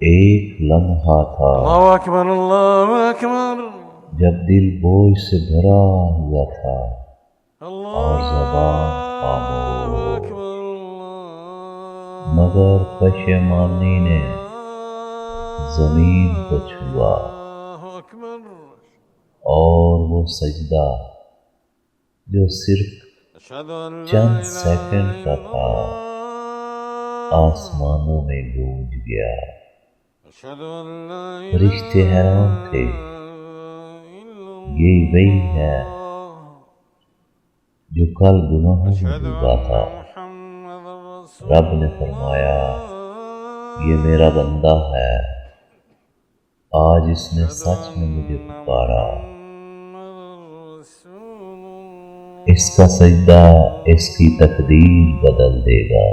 एक लम्हा था अल्लाहु अकबर जब दिल बोझ से भरा हुआ था और ज़बान खामोश, मगर पशेमानी ने ज़मीन को छुआ और वो सजदा जो सिर्फ चंद सेकंड का था आसमानों में गूंज गया। फरिश्ते हैरान थे, ये वही है जो कल गुनाहों में डूबा था। रब ने फरमाया, ये मेरा बंदा है, आज इसने सच में मुझे पुकारा। इसका सजदा इसकी तकदीर बदल देगा।